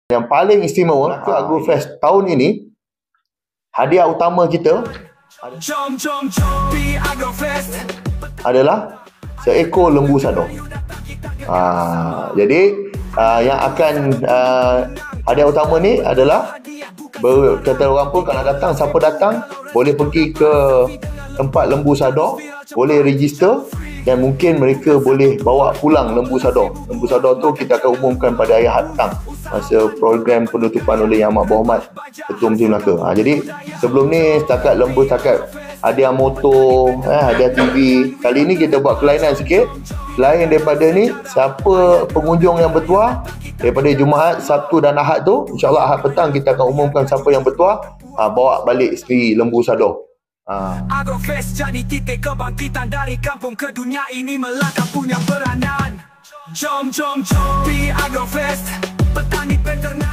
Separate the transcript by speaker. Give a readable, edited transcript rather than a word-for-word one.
Speaker 1: Yang paling istimewa ke Agrofest tahun ini, hadiah utama kita adalah seekor lembu sador. Jadi yang akan hadiah utama ni adalah kata orang pun kalau datang, siapa datang boleh pergi ke tempat lembu sador, boleh register dan mungkin mereka boleh bawa pulang lembu sador. Lembu sador tu kita akan umumkan pada hari Ahad petang masa program penutupan oleh Yang Amat Berhormat Ketua Menteri Melaka. Jadi sebelum ni setakat hadiah motor, hadiah TV. Kali ni kita buat kelainan sikit. Lain daripada ni, siapa pengunjung yang bertuah daripada Jumaat, Sabtu dan Ahad tu, insyaAllah Ahad petang kita akan umumkan siapa yang bertuah, bawa balik sendiri lembu sador.
Speaker 2: Agrofest jadi titik kebangkitan dari kampung ke dunia ini, Melaka punya peranan. Jom, jom, jom, di Agrofest, petani peternak.